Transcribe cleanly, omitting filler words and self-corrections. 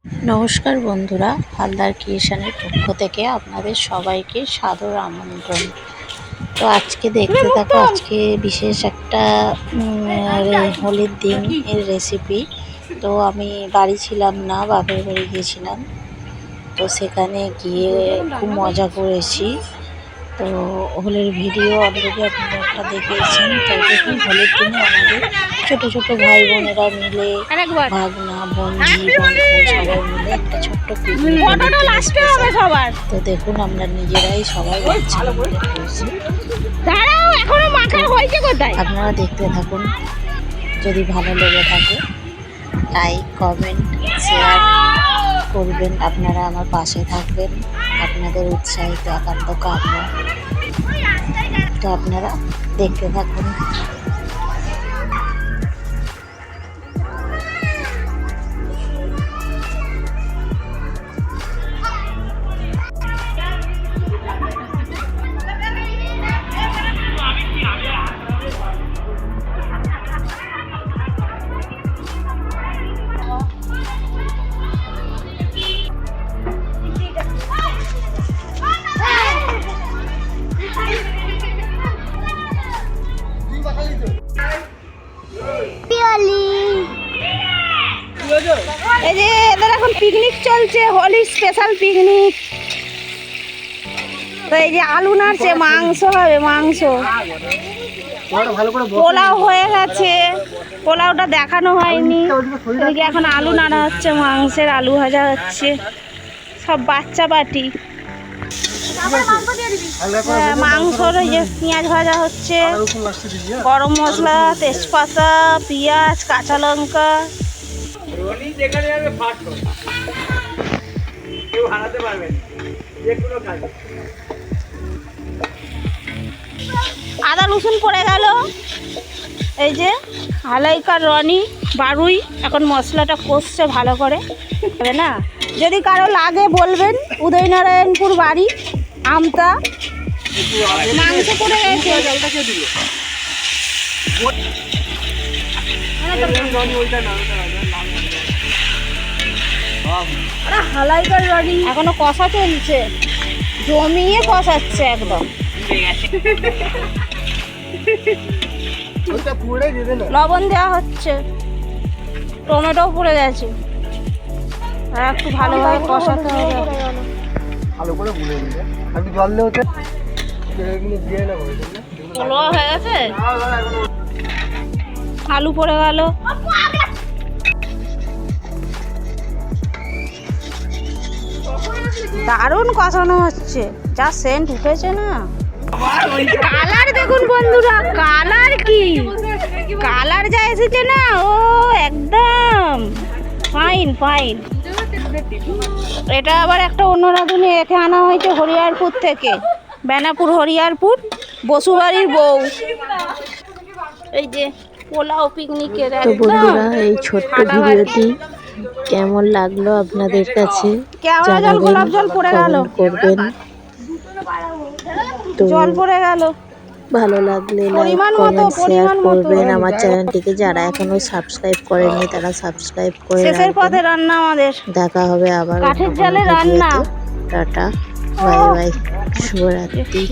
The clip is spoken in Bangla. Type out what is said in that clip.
নমস্কার বন্ধুরা, হালদার ক্রিয়েশনের পক্ষ থেকে আপনাদের সবাইকে সাদর আমন্ত্রণ। তো আজকে দেখতে থাকো, আজকে বিশেষ একটা হোলির দিন এর রেসিপি। তো আমি বাড়ি ছিলাম না, বাপের বাড়ি গিয়েছিলাম। তো সেখানে গিয়ে খুব মজা করেছি। তো হোলির ভিডিও অলরেডি আপনারা একটা দেখেছেন। তো দেখুন, হোলির দিনে আমাদের ছোট ছোট ভাই বোনেরা মিলে, ভাগনা বঞ্জি সবাই মিলে একটা ছোট্ট পিকনিক। তো দেখুন, আমরা নিজেরাই সবাই করেছি। আপনারা দেখতে থাকুন। যদি ভালো লেগে থাকে লাইক, কমেন্ট, শেয়ার করবেন। আপনারা আমার পাশে থাকবেন, আপনাদের উৎসাহিত একান্ত কাম্য। তো আপনারা দেখতে থাকুন। এই যে এদের এখন পিকনিক চলছে, হোলি স্পেশাল পিকনিক। তো এই যে আলু নাড়ছে, মাংস হবে, মাংস। পোলাও হয়ে গেছে, পোলাওটা দেখানো হয়নি। এদিকে এখন আলু নাড়া হচ্ছে, মাংসের আলু ভাজা হচ্ছে। সব বাচ্চা পাটি। মাংসর ওই যে পেঁয়াজ ভাজা হচ্ছে, গরম মশলা, তেজপাতা, পেঁয়াজ, কাঁচা লঙ্কা। আদা রসুন পড়ে গেল। এই যে হালাইকার রনি বারুই এখন মশলাটা কষছে ভালো করে, হবে না? যদি কারো লাগে বলবেন। উদয়নারায়ণপুর বাড়ি, আমতা। মাংস পড়ে গেছে। হালাইকার রনি এখনো কষা চলছে, জমিয়ে কষাচ্ছে একদম। লবণ দেওয়া হচ্ছে, টমেটো পড়ে গেছে। আর একটু ভালোভাবে কষাতে হবে। ভালো করে গুলে দিলে আমি জল দিয়ে হচ্ছে দিয়ে না হয়ে গেছে। আলু পড়ে গেল। দারুণ কষানো হচ্ছে, যা সেন্ট উঠেছে না। কালার দেখুন বন্ধুরা, কালার কি কালার যা এসেছে না, ও একদম ফাইন ফাইন। এটা আবার একটা অন্য রাঁধুনি এখানে আনা হয়েছে হরিয়ারপুর থেকে, বেনাপুর হরিয়ারপুর, বসুবাড়ির বউ। এই যে পোলাও পিকনিকের। তো বন্ধুরা, এই ছোট্ট ভিডিওটি কেমন লাগলো আপনাদের কাছে জানাবেন, কমেন্ট করবেন। তো জল পড়ে গেল। ভালো লাগলে লাইক, কমেন্ট, শেয়ার করবেন। আমার চ্যানেলটিকে যারা এখনো সাবস্ক্রাইব করেনি তারা সাবস্ক্রাইব করে শেষের পথে রান্না আমাদের। দেখা হবে আবার কাঠের জালে রান্না। টাটা, বাই বাই, শুভরাত্রি।